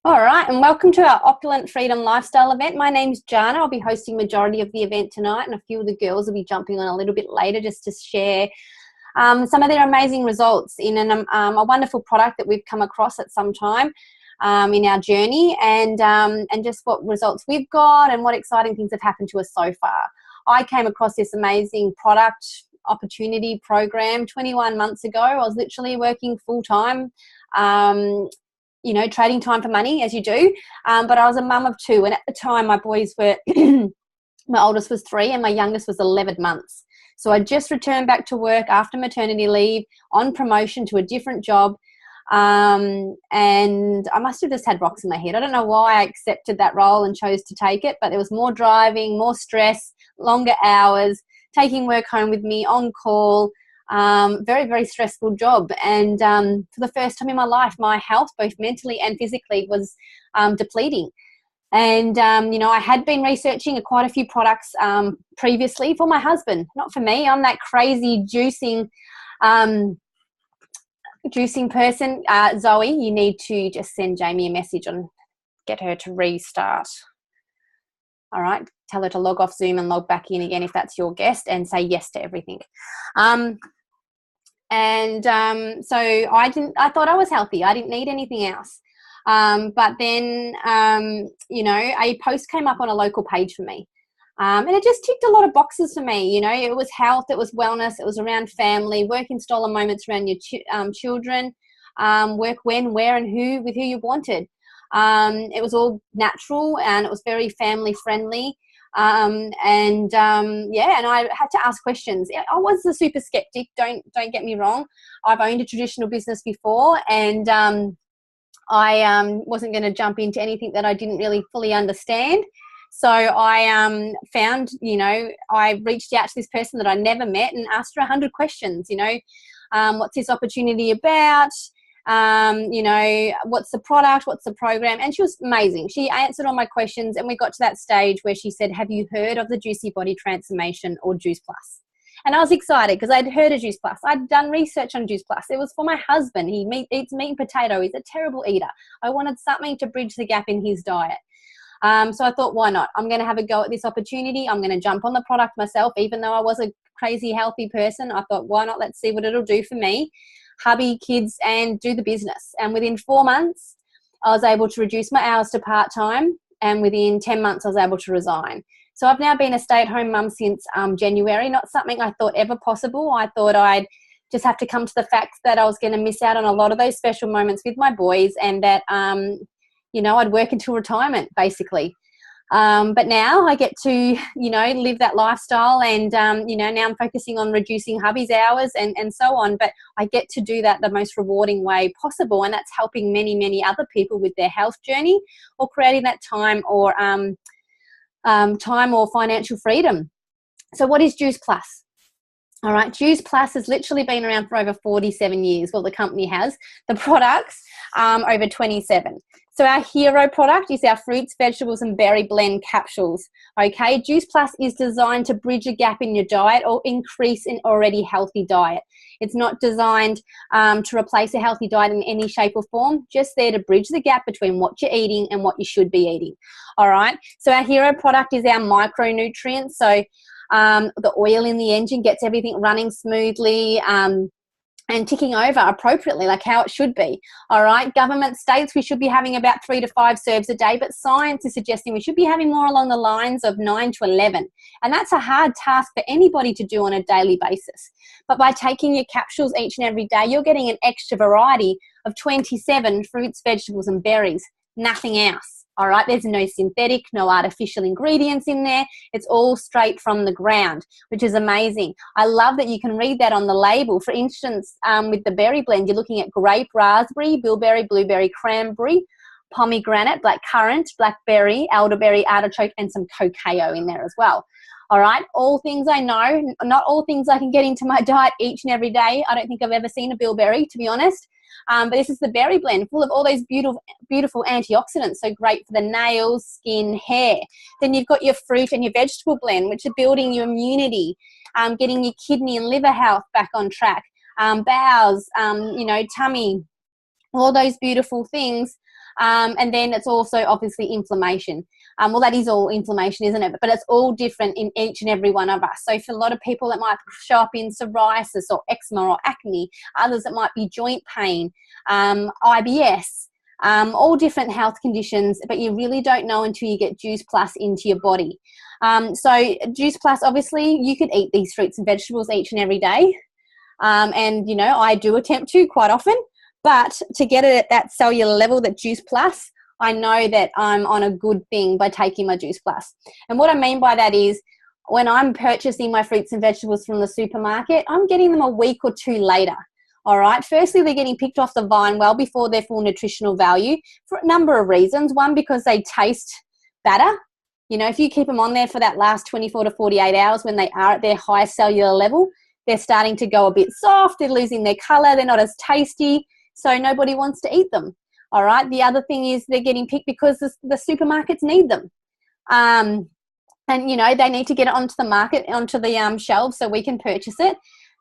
All right, and welcome to our Opulent Freedom Lifestyle event. My name's Jana. I'll be hosting majority of the event tonight, and a few of the girls will be jumping on a little bit later just to share some of their amazing results in a wonderful product that we've come across at some time in our journey, and just what results we've got and what exciting things have happened to us so far. I came across this amazing product opportunity program 21 months ago. I was literally working full-time, trading time for money, as you do. But I was a mum of two, and at the time my boys were, my oldest was 3 and my youngest was 11 months. So I just returned back to work after maternity leave on promotion to a different job. And I must have just had rocks in my head. I don't know why I accepted that role and chose to take it, but there was more driving, more stress, longer hours, taking work home with me, on call. Very, very stressful job. And for the first time in my life, my health, both mentally and physically, was depleting. And, I had been researching quite a few products previously for my husband, not for me. I'm that crazy juicing person. Zoe, you need to just send Jamie a message and get her to restart. All right, tell her to log off Zoom and log back in again if that's your guest, and say yes to everything. So I thought I was healthy. I didn't need anything else. But then, a post came up on a local page for me. And it just ticked a lot of boxes for me. It was health, it was wellness, it was around family, work in stolen moments around your children, work when, where, and with who you wanted. It was all natural, and it was very family friendly. And I had to ask questions. I was a super skeptic. Don't get me wrong. I've owned a traditional business before, and I wasn't going to jump into anything that I didn't really fully understand. So I found, I reached out to this person that I never met and asked her 100 questions. What's this opportunity about? What's the product, what's the program? And she was amazing. She answered all my questions, and we got to that stage where she said, have you heard of the Juicy Body Transformation or Juice Plus? And I was excited because I'd heard of Juice Plus. I'd done research on Juice Plus. It was for my husband. He eats meat and potato. He's a terrible eater. I wanted something to bridge the gap in his diet. So I thought, why not? I'm going to have a go at this opportunity. I'm going to jump on the product myself. Even though I was a crazy healthy person, I thought, why not? Let's see what it'll do for me, hubby, kids, and do the business. And within 4 months, I was able to reduce my hours to part-time, and within 10 months, I was able to resign. So I've now been a stay-at-home mum since January, not something I thought ever possible. I thought I'd just have to come to the fact that I was going to miss out on a lot of those special moments with my boys, and that, I'd work until retirement, basically. But now I get to, live that lifestyle, and, now I'm focusing on reducing hubby's hours and so on. But I get to do that the most rewarding way possible, and that's helping many, many other people with their health journey, or creating that time or financial freedom. So what is Juice Plus? All right, Juice Plus has literally been around for over 47 years. Well, the company has. The products, over 27. So our hero product is our fruits, vegetables, and berry blend capsules. Okay, Juice Plus is designed to bridge a gap in your diet or increase an already healthy diet. It's not designed to replace a healthy diet in any shape or form, just there to bridge the gap between what you're eating and what you should be eating. All right, so our hero product is our micronutrients. So the oil in the engine gets everything running smoothly, and ticking over appropriately, like how it should be. All right, government states we should be having about 3 to 5 serves a day, but science is suggesting we should be having more along the lines of 9 to 11. And that's a hard task for anybody to do on a daily basis. But by taking your capsules each and every day, you're getting an extra variety of 27 fruits, vegetables, and berries, nothing else. All right, there's no synthetic, no artificial ingredients in there. It's all straight from the ground, which is amazing. I love that you can read that on the label. For instance, with the berry blend, you're looking at grape, raspberry, bilberry, blueberry, cranberry, pomegranate, blackcurrant, blackberry, elderberry, artichoke, and some cacao in there as well. All right, all things I know, not all things I can get into my diet each and every day. I don't think I've ever seen a bilberry, to be honest. But this is the berry blend, full of all those beautiful antioxidants, so great for the nails, skin, hair. Then you've got your fruit and your vegetable blend, which are building your immunity, getting your kidney and liver health back on track, bowels, tummy, all those beautiful things And then it's also obviously inflammation. Well, that is all inflammation, isn't it? But it's all different in each and every one of us. So for a lot of people, it might show up in psoriasis or eczema or acne. Others, it might be joint pain, IBS, all different health conditions, but you really don't know until you get Juice Plus into your body. So Juice Plus, obviously, you could eat these fruits and vegetables each and every day. And, you know, I do attempt to quite often. But to get it at that cellular level, that Juice Plus, I know that I'm on a good thing by taking my Juice Plus. And what I mean by that is when I'm purchasing my fruits and vegetables from the supermarket, I'm getting them a week or two later. All right. Firstly, they're getting picked off the vine well before their full nutritional value for a number of reasons. One, because they taste better. You know, if you keep them on there for that last 24 to 48 hours when they are at their highest cellular level, they're starting to go a bit soft. They're losing their color. They're not as tasty. So nobody wants to eat them. All right. The other thing is they're getting picked because the supermarkets need them. And, you know, they need to get it onto the market, onto the shelves so we can purchase it.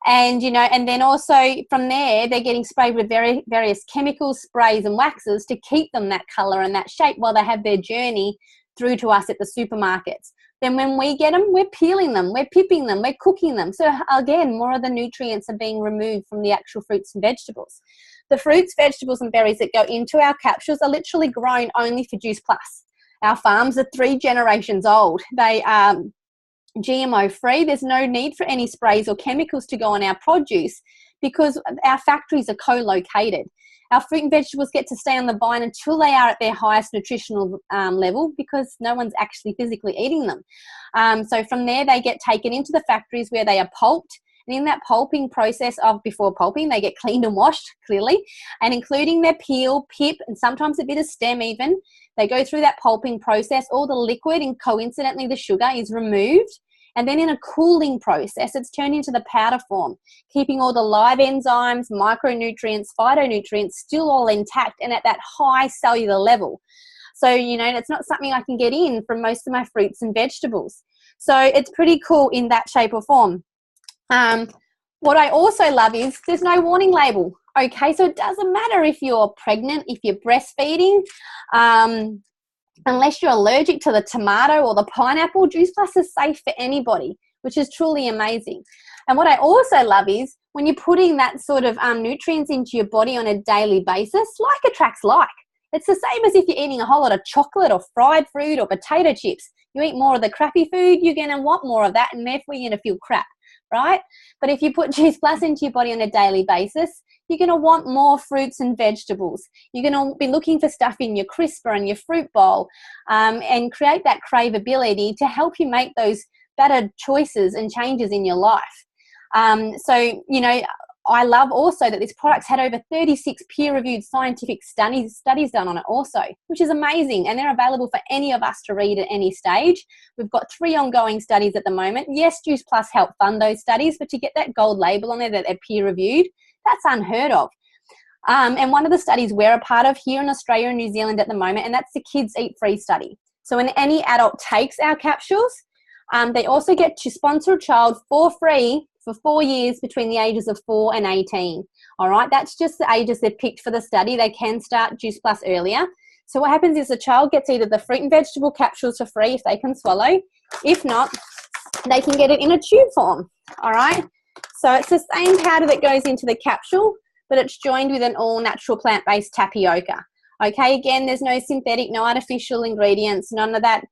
And, you know, and then also from there, they're getting sprayed with various chemicals, sprays and waxes to keep them that color and that shape while they have their journey through to us at the supermarkets. Then when we get them, we're peeling them, we're pipping them, we're cooking them. So again, more of the nutrients are being removed from the actual fruits and vegetables. The fruits, vegetables and berries that go into our capsules are literally grown only for Juice Plus. Our farms are 3 generations old. They are GMO free. There's no need for any sprays or chemicals to go on our produce because our factories are co-located. Our fruit and vegetables get to stay on the vine until they are at their highest nutritional level because no one's actually physically eating them. So from there, they get taken into the factories where they are pulped. And in that pulping process before pulping, they get cleaned and washed, clearly, and including their peel, pip, and sometimes a bit of stem even. They go through that pulping process. All the liquid and coincidentally the sugar is removed. And then in a cooling process, it's turned into the powder form, keeping all the live enzymes, micronutrients, phytonutrients still all intact and at that high cellular level. So, you know, it's not something I can get in from most of my fruits and vegetables. So it's pretty cool in that shape or form. What I also love is there's no warning label. Okay, so it doesn't matter if you're pregnant, if you're breastfeeding, unless you're allergic to the tomato or the pineapple, Juice Plus is safe for anybody, which is truly amazing. And what I also love is when you're putting that sort of nutrients into your body on a daily basis, like attracts like. It's the same as if you're eating a whole lot of chocolate or fried fruit or potato chips. You eat more of the crappy food, you're going to want more of that, and therefore you're going to feel crap, right? But if you put Juice Plus into your body on a daily basis, you're going to want more fruits and vegetables. You're going to be looking for stuff in your crisper and your fruit bowl and create that craveability to help you make those better choices and changes in your life. So, you know, I love also that this product's had over 36 peer-reviewed scientific studies done on it also, which is amazing. And they're available for any of us to read at any stage. We've got 3 ongoing studies at the moment. Yes, Juice Plus helped fund those studies, but to get that gold label on there that they're peer-reviewed, that's unheard of. And one of the studies we're a part of here in Australia and New Zealand at the moment, and that's the Kids Eat Free study. So when any adult takes our capsules, they also get to sponsor a child for free for 4 years between the ages of 4 and 18. All right, that's just the ages they've picked for the study. They can start Juice Plus earlier. So what happens is the child gets either the fruit and vegetable capsules for free if they can swallow. If not, they can get it in a tube form. All right. So it's the same powder that goes into the capsule, but it's joined with an all-natural plant-based tapioca. Okay, again, there's no synthetic, no artificial ingredients, none of that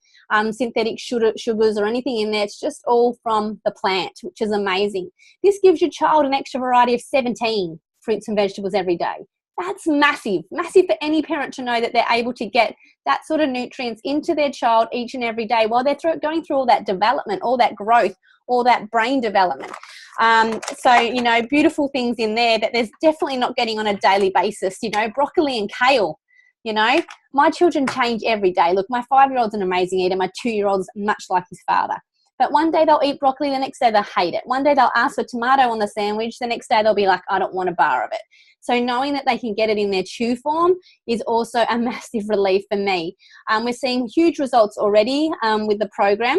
synthetic sugars or anything in there. It's just all from the plant, which is amazing. This gives your child an extra variety of 17 fruits and vegetables every day. That's massive, massive for any parent to know that they're able to get that sort of nutrients into their child each and every day while they're going through all that development, all that growth, all that brain development. So, you know, beautiful things in there that there's definitely not getting on a daily basis. You know, broccoli and kale. You know, my children change every day. Look, my 5-year-old's an amazing eater. My 2-year-old's much like his father. But one day they'll eat broccoli, the next day they'll hate it. One day they'll ask for tomato on the sandwich, the next day they'll be like, I don't want a bar of it. So knowing that they can get it in their chew form is also a massive relief for me. We're seeing huge results already with the program,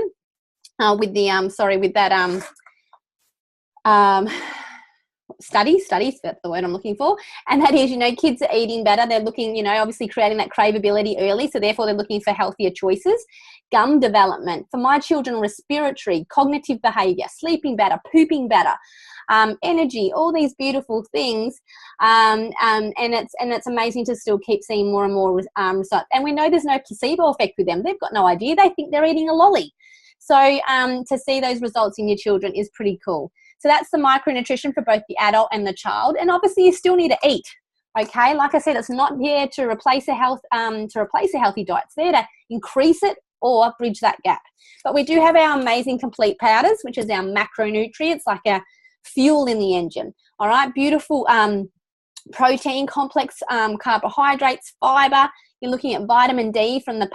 studies, that's the word I'm looking for, and that is, kids are eating better. They're looking, obviously creating that craveability early, so therefore they're looking for healthier choices. Gum development. For my children, respiratory, cognitive behaviour, sleeping better, pooping better, energy, all these beautiful things, and it's amazing to still keep seeing more and more results. And we know there's no placebo effect with them. They've got no idea. They think they're eating a lolly. So to see those results in your children is pretty cool. So that's the micronutrition for both the adult and the child. And obviously you still need to eat. Okay, like I said, it's not here to replace a healthy diet. It's there to increase it or bridge that gap. But we do have our amazing complete powders, which is our macronutrients, like our fuel in the engine. All right, beautiful protein, complex carbohydrates, fiber. You're looking at vitamin D from the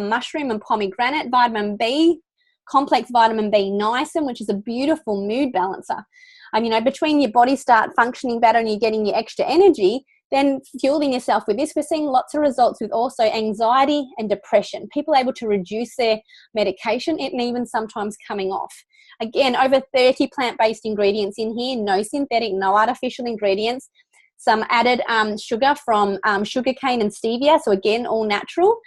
mushroom and pomegranate, vitamin B, complex vitamin B niacin, which is a beautiful mood balancer. Between your body start functioning better and you're getting your extra energy, then fueling yourself with this, we're seeing lots of results with also anxiety and depression. People able to reduce their medication and even sometimes coming off. Again, over 30 plant-based ingredients in here, no synthetic, no artificial ingredients. Some added sugar from sugarcane and stevia, so again, all natural.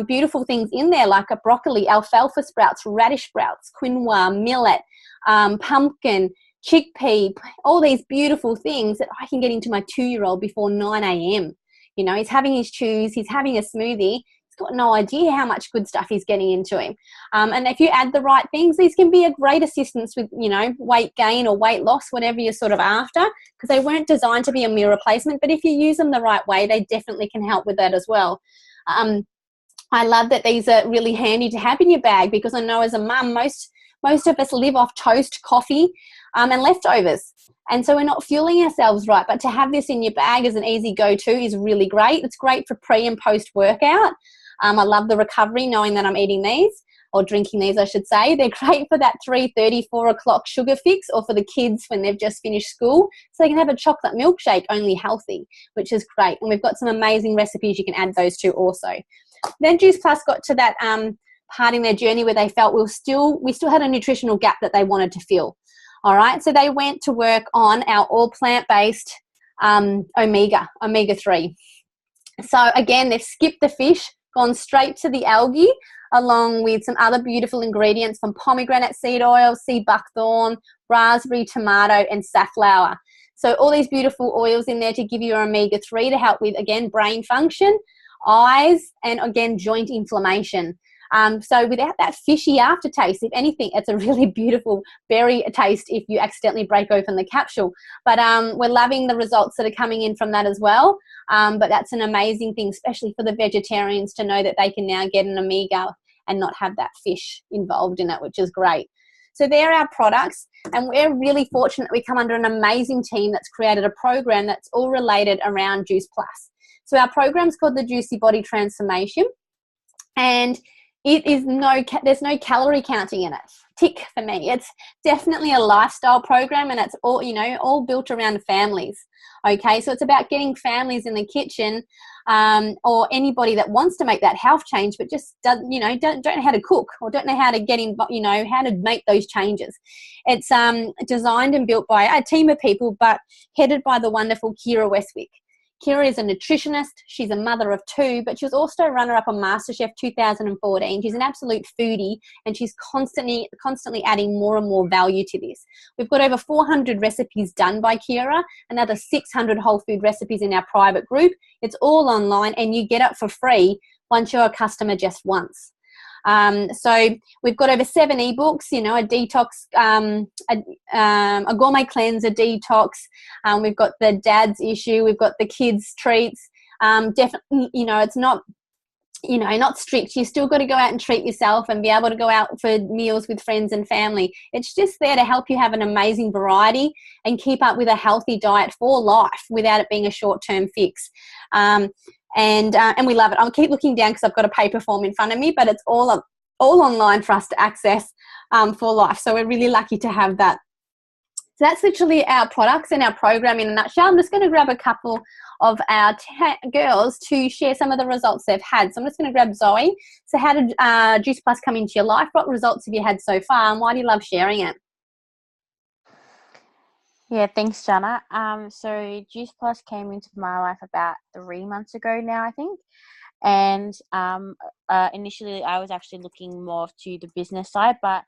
Beautiful things in there like a broccoli, alfalfa sprouts, radish sprouts, quinoa, millet, pumpkin, chickpea, all these beautiful things that I can get into my 2-year-old before 9 a.m. He's having his chews, he's having a smoothie. He's got no idea how much good stuff he's getting into him. And if you add the right things, these can be a great assistance with, weight gain or weight loss, whatever you're sort of after, because they weren't designed to be a meal replacement. But if you use them the right way, they definitely can help with that as well. I love that these are really handy to have in your bag, because I know as a mum, most of us live off toast, coffee, and leftovers. And so we're not fueling ourselves right. But to have this in your bag as an easy go-to is really great. It's great for pre and post workout. I love the recovery, knowing that I'm eating these, or drinking these, I should say. They're great for that 3:30, 4 o'clock sugar fix, or for the kids when they've just finished school. So they can have a chocolate milkshake, only healthy, which is great. And we've got some amazing recipes you can add those to also. Then Juice Plus got to that part in their journey where they felt we still had a nutritional gap that they wanted to fill. All right, so they went to work on our all plant-based omega-3. So again, they've skipped the fish, gone straight to the algae, along with some other beautiful ingredients from pomegranate seed oil, sea buckthorn, raspberry, tomato, and safflower. So all these beautiful oils in there to give you your omega-3 to help with, again, brain function, eyes, and again, joint inflammation. So without that fishy aftertaste, if anything, it's a really beautiful berry taste if you accidentally break open the capsule. But we're loving the results that are coming in from that as well. But that's an amazing thing, especially for the vegetarians, to know that they can now get an omega and not have that fish involved in it, which is great. So they're our products, and we're really fortunate we come under an amazing team that's created a program that's all related around Juice Plus. So our program's called the Juicy Body Transformation, and it is there's no calorie counting in it. Tick for me. It's definitely a lifestyle program, and it's all, all built around families. Okay, so it's about getting families in the kitchen, or anybody that wants to make that health change, but just don't know how to cook, or don't know how to get in, how to make those changes. It's designed and built by a team of people, but headed by the wonderful Kira Westwick. Kira is a nutritionist. She's a mother of 2, but she was also runner-up on MasterChef 2014. She's an absolute foodie, and she's constantly adding more and more value to this. We've got over 400 recipes done by Kira, another 600 whole food recipes in our private group. It's all online, and you get it for free once you're a customer just once. So we've got over 7 ebooks, a detox, a gourmet cleanse, a detox. We've got the dad's issue. We've got the kids treats. Definitely, it's not, not strict. You still got to go out and treat yourself and be able to go out for meals with friends and family. It's just there to help you have an amazing variety and keep up with a healthy diet for life without it being a short-term fix. And we love it. I'll keep looking down because I've got a paper form in front of me, but it's all online for us to access for life. So we're really lucky to have that. So that's literally our products and our program in a nutshell. I'm just going to grab a couple of our girls to share some of the results they've had. So I'm just going to grab Zoe. So how did Juice Plus come into your life? What results have you had so far, and why do you love sharing it? Yeah, thanks, Jana. So Juice Plus came into my life about 3 months ago now, I think. And initially, I was actually looking more to the business side, but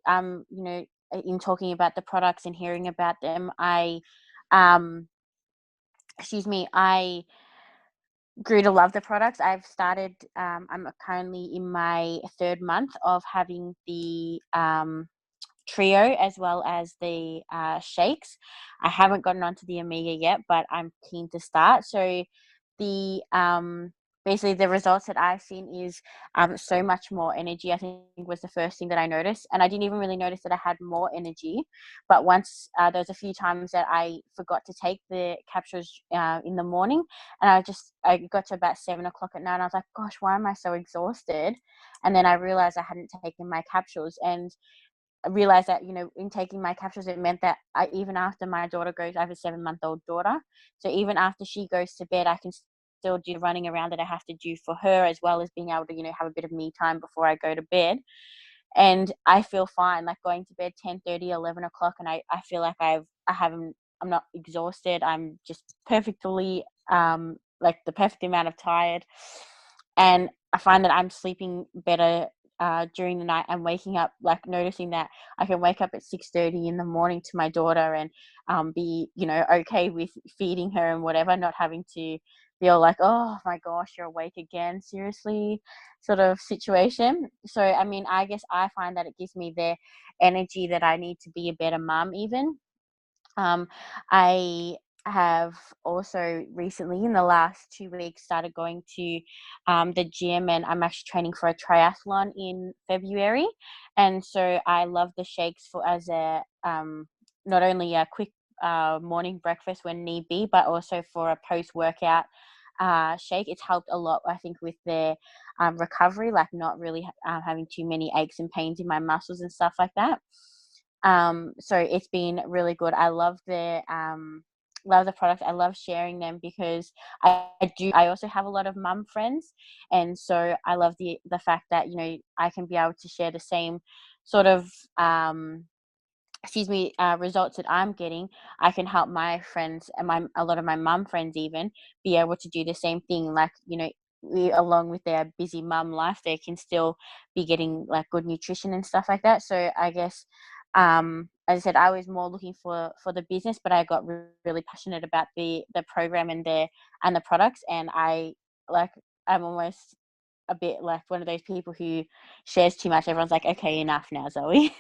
you know, in talking about the products and hearing about them, um, I grew to love the products. I've started. I'm currently in my third month of having the trio as well as the shakes. I haven't gotten onto the omega yet, but I'm keen to start. So the basically the results that I've seen is so much more energy. I think was the first thing that I noticed, and I didn't even really notice that I had more energy. But once there was a few times that I forgot to take the capsules in the morning, and I got to about 7 o'clock at night, and I was like, gosh, why am I so exhausted? And then I realized I hadn't taken my capsules, and I realized that, you know, in taking my capsules, it meant that even after my daughter goes, I have a 7-month-old daughter. So even after she goes to bed, I can still do running around that I have to do for her, as well as being able to, you know, have a bit of me time before I go to bed. And I feel fine, like going to bed 10:30, 11 o'clock, and I feel like I'm not exhausted. I'm just perfectly, like the perfect amount of tired. And I find that I'm sleeping better during the night and waking up, like noticing that I can wake up at 6:30 in the morning to my daughter and be, you know, okay with feeding her and whatever, not having to feel like, oh my gosh, you're awake again, seriously, sort of situation. So, I mean, I guess I find that it gives me the energy that I need to be a better mum, even. Um, I have also recently, in the last 2 weeks, started going to the gym, and I'm actually training for a triathlon in February. And so I love the shakes for as a not only a quick morning breakfast when need be, but also for a post workout shake. It's helped a lot, I think, with the recovery, like not really having too many aches and pains in my muscles and stuff like that. So it's been really good. I love the products. I love sharing them because I also have a lot of mum friends, and so I love the fact that, you know, I can be able to share the same sort of results that I'm getting. I can help my friends and a lot of my mum friends even be able to do the same thing. Like, you know, along with their busy mum life, they can still be getting like good nutrition and stuff like that. So I guess, as I said, I was more looking for the business, but I got really passionate about the program and the products, and I'm almost a bit like one of those people who shares too much. Everyone's like, okay, enough now, Zoe.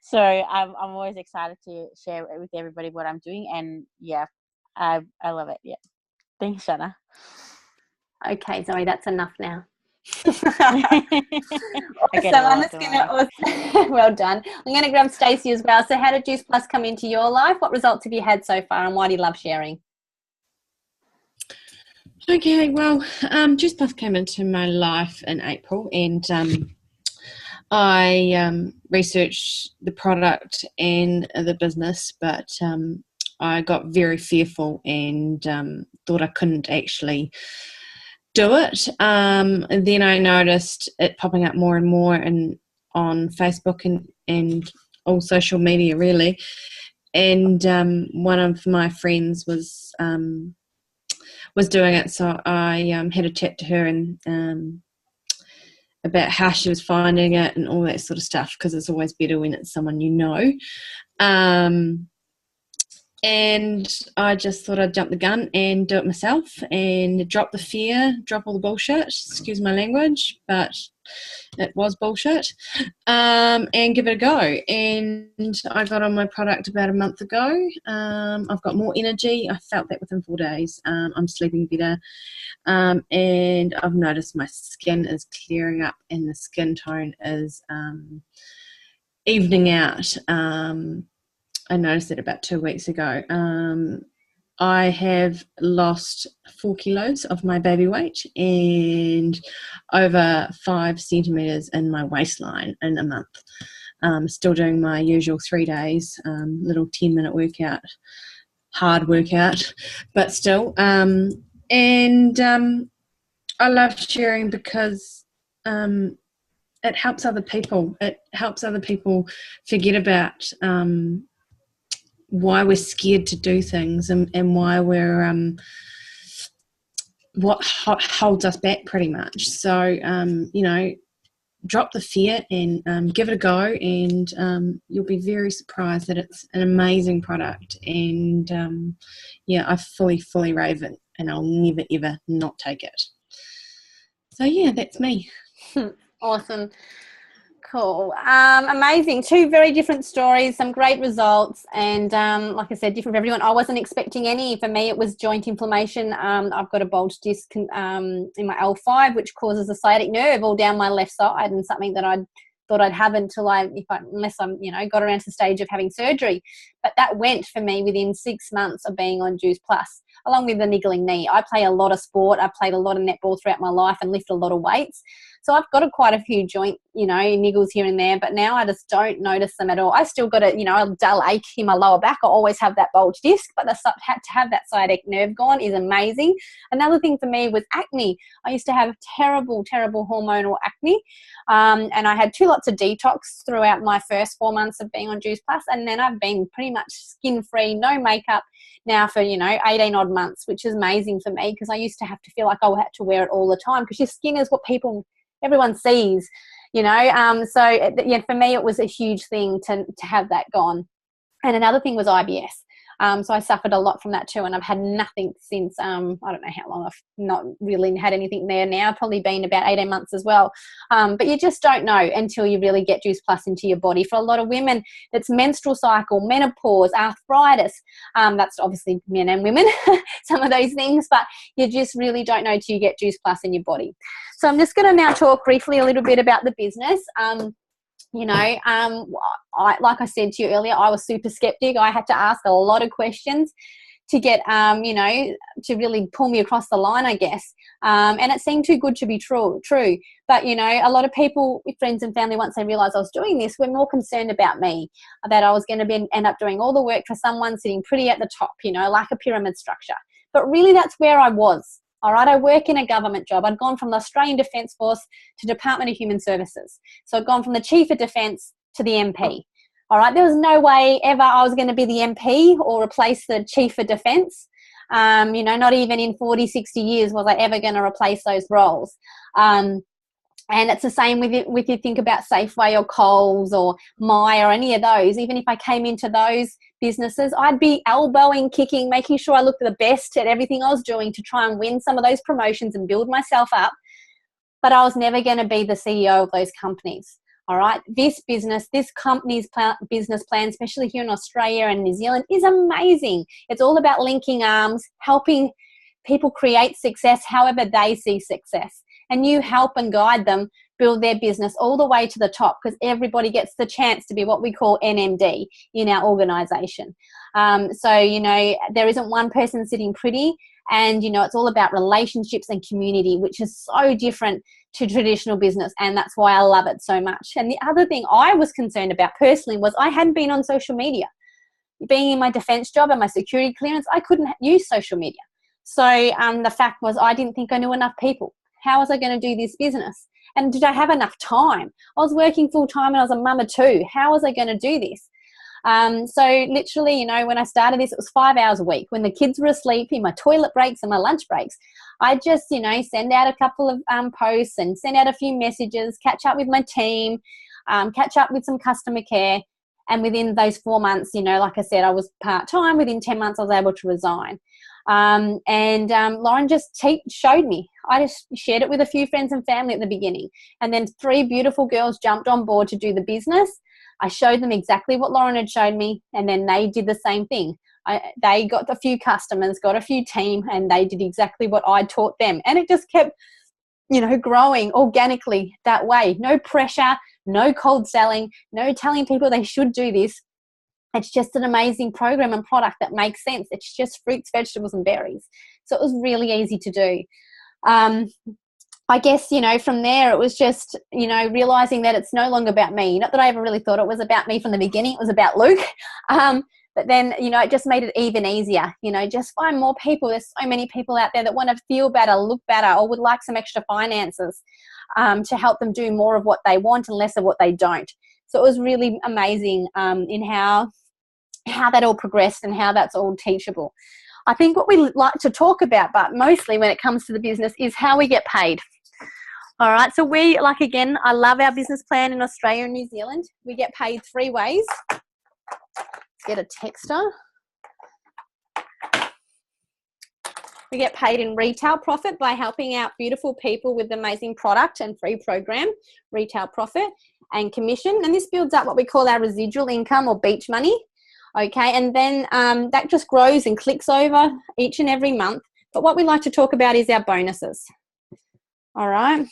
So I'm always excited to share with everybody what I'm doing, and yeah, I love it. Yeah, thanks, Shanna. Okay, Zoe, that's enough now. I get a I'm lot, just don't gonna worry. well done. I'm gonna grab Stacey as well. So how did Juice Plus come into your life? What results have you had so far, and why do you love sharing? Okay, well, Juice Plus came into my life in April, and I researched the product and the business, but I got very fearful and thought I couldn't actually do it. And then I noticed it popping up more and more on Facebook and all social media, really. And one of my friends was doing it, so I had a chat to her and about how she was finding it and all that sort of stuff, because it's always better when it's someone you know. And I just thought I'd jump the gun and do it myself and drop the fear, drop all the bullshit, excuse my language, but it was bullshit, and give it a go. And I got on my product about a month ago. I've got more energy. I felt that within 4 days. I'm sleeping better. And I've noticed my skin is clearing up and the skin tone is evening out. I noticed it about 2 weeks ago. I have lost 4 kilos of my baby weight and over 5 centimetres in my waistline in a month. Still doing my usual 3 days, little 10-minute workout, hard workout, but still. And I love sharing because it helps other people. It helps other people forget about why we're scared to do things, and why we're what holds us back pretty much. So drop the fear and give it a go, and you'll be very surprised that it's an amazing product. And I fully rave it, and I'll never ever not take it. So that's me. Awesome. Cool. Amazing. Two very different stories, some great results, and like I said, different for everyone. I wasn't expecting any. For me, it was joint inflammation. I've got a bulge disc in my L5, which causes a sciatic nerve all down my left side, and something that I thought I'd have unless I'm got around to the stage of having surgery. But that went for me within 6 months of being on Juice Plus, along with the niggling knee. I play a lot of sport. I played a lot of netball throughout my life and lift a lot of weights. So I've got quite a few joint, niggles here and there, but now I just don't notice them at all. I still got a dull ache in my lower back. I always have that bulge disc, but to have that sciatic nerve gone is amazing. Another thing for me was acne. I used to have terrible, terrible hormonal acne, and I had 2 lots of detox throughout my first 4 months of being on Juice Plus, and then I've been pretty much skin-free, no makeup now for 18 odd months, which is amazing for me, because I used to have to feel like I had to wear it all the time, because your skin is what everyone sees, for me it was a huge thing to have that gone. And another thing was IBS. So I suffered a lot from that too, and I've had nothing since, I don't know how long. I've not really had anything there now, probably been about 18 months as well. But you just don't know until you really get Juice Plus into your body. For a lot of women, it's menstrual cycle, menopause, arthritis. That's obviously men and women, some of those things, but you just really don't know till you get Juice Plus in your body. So I'm just going to now talk briefly a little bit about the business. Like I said to you earlier, I was super skeptic. I had to ask a lot of questions to get, to really pull me across the line, I guess. And it seemed too good to be true. But, a lot of people, friends and family, once they realised I was doing this, were more concerned about me, that I was going to end up doing all the work for someone sitting pretty at the top, like a pyramid structure. But really that's where I was. All right, I work in a government job. I'd gone from the Australian Defence Force to Department of Human Services. So I'd gone from the Chief of Defence to the MP. All right, there was no way ever I was going to be the MP or replace the Chief of Defence. Not even in 40, 60 years was I ever going to replace those roles. And it's the same with you think about Safeway or Coles or Myer or any of those. Even if I came into those businesses, I'd be elbowing, kicking, making sure I looked the best at everything I was doing to try and win some of those promotions and build myself up. But I was never going to be the CEO of those companies. All right. This company's business plan, especially here in Australia and New Zealand, is amazing. It's all about linking arms, helping people create success however they see success. And you help and guide them build their business all the way to the top, because everybody gets the chance to be what we call NMD in our organisation. There isn't one person sitting pretty, and, it's all about relationships and community, which is so different to traditional business, and that's why I love it so much. And the other thing I was concerned about personally was I hadn't been on social media. Being in my defence job and my security clearance, I couldn't use social media. So the fact was I didn't think I knew enough people. How was I going to do this business? And did I have enough time? I was working full time and I was a mum of 2. How was I going to do this? So literally, when I started this, it was 5 hours a week. When the kids were asleep, in my toilet breaks and my lunch breaks, I just, send out a couple of posts and send out a few messages, catch up with my team, catch up with some customer care. And within those 4 months, like I said, I was part-time. Within 10 months, I was able to resign. Lauren just showed me. I just shared it with a few friends and family at the beginning. And then 3 beautiful girls jumped on board to do the business. I showed them exactly what Lauren had showed me, and then they did the same thing. They got a few customers, got a few team, and they did exactly what I taught them. And it just kept, growing organically that way. No pressure, no cold selling, no telling people they should do this. It's just an amazing program and product that makes sense. It's just fruits, vegetables, and berries. So it was really easy to do. I guess, from there it was just, realizing that it's no longer about me. Not that I ever really thought it was about me from the beginning. It was about Luke. But then, it just made it even easier. Just find more people. There's so many people out there that want to feel better, look better, or would like some extra finances to help them do more of what they want and less of what they don't. So it was really amazing in how how that all progressed and how that's all teachable. I think what we like to talk about, but mostly when it comes to the business, is how we get paid. All right, so we, like, again, I love our business plan in Australia and New Zealand. We get paid 3 ways. Get a texter. We get paid in retail profit by helping out beautiful people with amazing product and free program, retail profit, and commission. And this builds up what we call our residual income or beach money. Okay, and then that just grows and clicks over each and every month. But what we like to talk about is our bonuses. All right,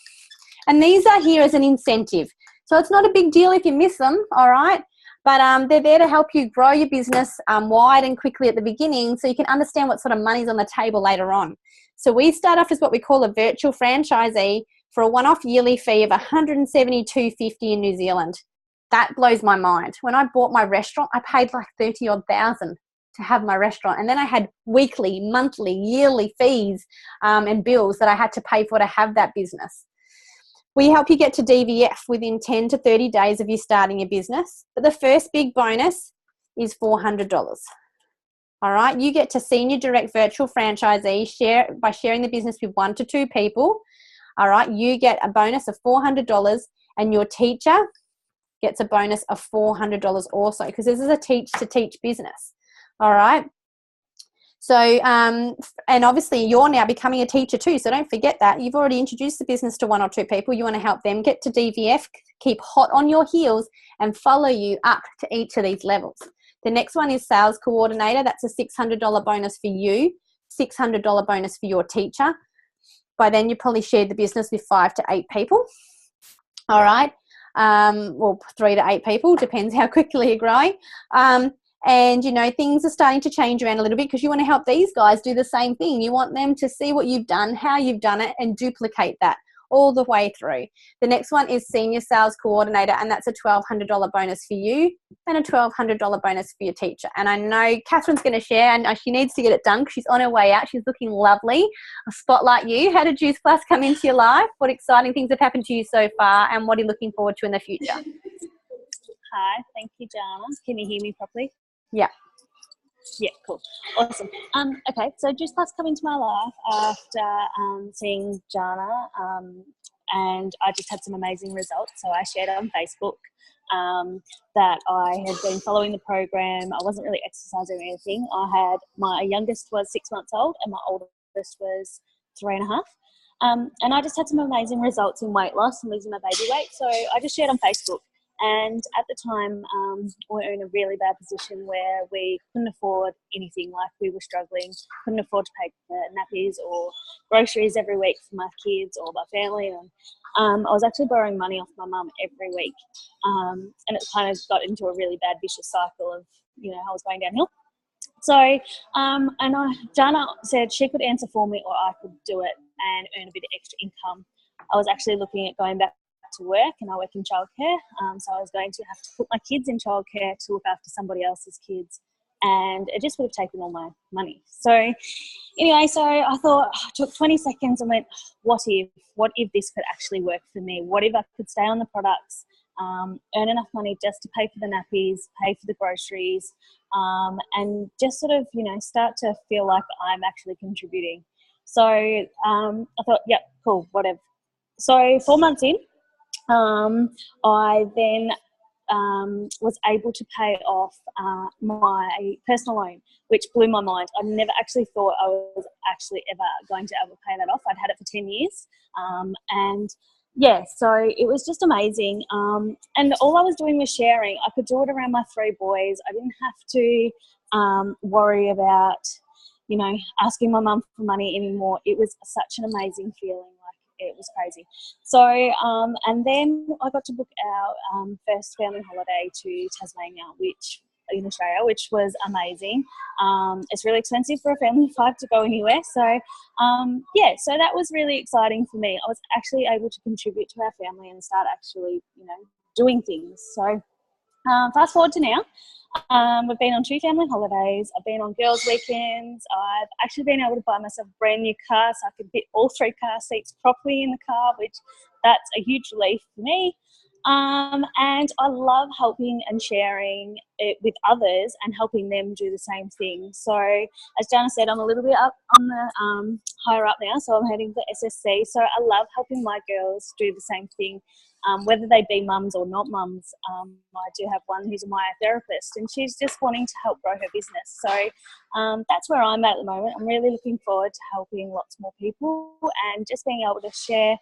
and these are here as an incentive. So it's not a big deal if you miss them, all right? But they're there to help you grow your business wide and quickly at the beginning so you can understand what sort of money's on the table later on. So we start off as what we call a virtual franchisee for a one-off yearly fee of $172.50 in New Zealand. That blows my mind. When I bought my restaurant, I paid like 30-odd thousand to have my restaurant. And then I had weekly, monthly, yearly fees and bills that I had to pay for to have that business. We help you get to DVF within 10 to 30 days of you starting your business. But the first big bonus is $400. All right, you get to senior direct virtual franchisee by sharing the business with 1 to 2 people. All right, you get a bonus of $400 and your teacher gets a bonus of $400 also, because this is a teach-to-teach business. All right. So, and obviously you're now becoming a teacher too. So don't forget that. You've already introduced the business to 1 or 2 people. You want to help them get to DVF, keep hot on your heels and follow you up to each of these levels. The next one is sales coordinator. That's a $600 bonus for you, $600 bonus for your teacher. By then you probably shared the business with 5 to 8 people. All right. Well, 3 to 8 people, depends how quickly you're growing. And, you know, things are starting to change around a little bit because you want to help these guys do the same thing. You want them to see what you've done, how you've done it, and duplicate that all the way through. The next one is senior sales coordinator, and that's a $1,200 bonus for you and a $1,200 bonus for your teacher. And I know Catherine's going to share, and she needs to get it done because she's on her way out. She's looking lovely. A spotlight you. How did Juice Plus come into your life? What exciting things have happened to you so far, and what are you looking forward to in the future? Hi, thank you, Jana. Can you hear me properly? Yeah. Yeah, cool. Awesome. Okay, so Juice Plus come into my life after seeing Jana, and I just had some amazing results. So I shared on Facebook that I had been following the program. I wasn't really exercising or anything. My youngest was 6 months old and my oldest was 3.5. And I just had some amazing results in weight loss and losing my baby weight. So I just shared on Facebook. And at the time, we were in a really bad position where we couldn't afford anything. Like, we were struggling, couldn't afford to pay for nappies or groceries every week for my kids or my family. And I was actually borrowing money off my mum every week. And it kind of got into a really bad vicious cycle of, you know, I was going downhill. So, Jana said she could answer for me or I could do it and earn a bit of extra income. I was actually looking at going back to work, and I work in childcare, so I was going to have to put my kids in childcare to look after somebody else's kids, and it just would have taken all my money. So anyway, so I thought, I took 20 seconds and went, what if this could actually work for me? What if I could stay on the products, earn enough money just to pay for the nappies, pay for the groceries, and just sort of, you know, start to feel like I'm actually contributing. So I thought, yep, cool, whatever. So 4 months in, I then was able to pay off my personal loan, which blew my mind. I never actually thought I was actually ever going to be able to pay that off. I'd had it for 10 years. And yeah, so it was just amazing. And all I was doing was sharing. I could do it around my 3 boys. I didn't have to worry about, you know, asking my mum for money anymore. It was such an amazing feeling. It was crazy. So, and then I got to book our first family holiday to Tasmania, in Australia, which was amazing. It's really expensive for a family of 5 to go anywhere. So, yeah, so that was really exciting for me. I was actually able to contribute to our family and start actually, you know, doing things. So, fast forward to now. We've been on 2 family holidays. I've been on girls' weekends. I've actually been able to buy myself a brand new car so I could fit all 3 car seats properly in the car, which that's a huge relief for me. And I love helping and sharing it with others and helping them do the same thing. So as Jana said, I'm a little bit up on the higher up now, so I'm heading for SSC. So I love helping my girls do the same thing, whether they be mums or not mums. I do have one who's a myotherapist, and she's just wanting to help grow her business. So that's where I'm at the moment. I'm really looking forward to helping lots more people and just being able to share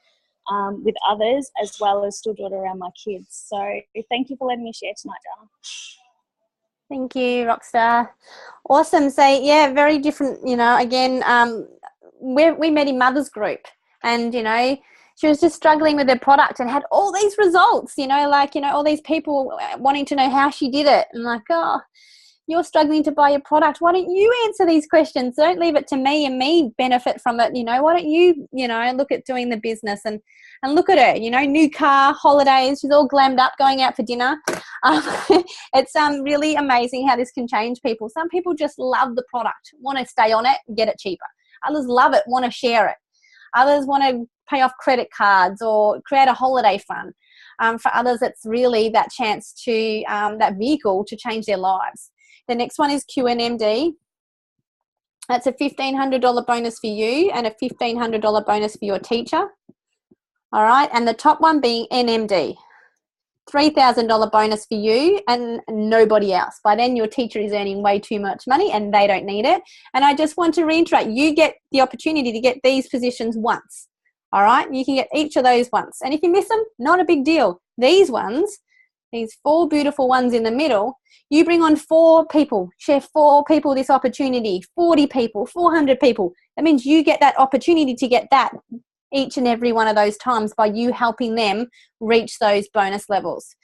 with others, as well as still do it around my kids. So thank you for letting me share tonight, Dana. Thank you, Rockstar. Awesome. So yeah, very different, again, we met in Mother's Group, and, she was just struggling with her product and had all these results, all these people wanting to know how she did it. And like, oh, you're struggling to buy your product. Why don't you answer these questions? Don't leave it to me and me benefit from it. Why don't you, look at doing the business and look at her, new car, holidays. She's all glammed up going out for dinner. It's really amazing how this can change people. Some people just love the product, want to stay on it, get it cheaper. Others love it, want to share it. Others want to pay off credit cards or create a holiday fund. For others, it's really that chance to, that vehicle to change their lives. The next one is QNMD. That's a $1,500 bonus for you and a $1,500 bonus for your teacher. All right. And the top one being NMD. $3,000 bonus for you and nobody else. By then, your teacher is earning way too much money and they don't need it. And I just want to reiterate, you get the opportunity to get these positions once. All right. You can get each of those once. And if you miss them, not a big deal. These ones, these 4 beautiful ones in the middle, you bring on 4 people, share 4 people this opportunity, 40 people, 400 people. That means you get that opportunity to get that each and every one of those times by you helping them reach those bonus levels,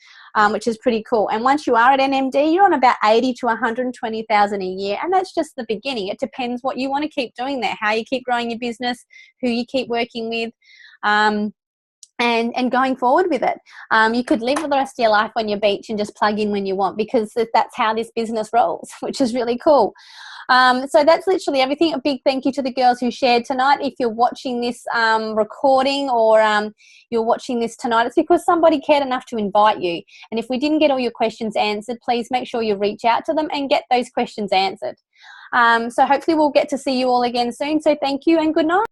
which is pretty cool. And once you are at NMD, you're on about 80 to 120,000 a year, and that's just the beginning. It depends what you want to keep doing there, how you keep growing your business, who you keep working with, and going forward with it. You could live for the rest of your life on your beach and just plug in when you want, because that's how this business rolls, which is really cool. So that's literally everything. A big thank you to the girls who shared tonight. If you're watching this recording or you're watching this tonight, it's because somebody cared enough to invite you. And if we didn't get all your questions answered, please make sure you reach out to them and get those questions answered. So hopefully we'll get to see you all again soon. So thank you and good night.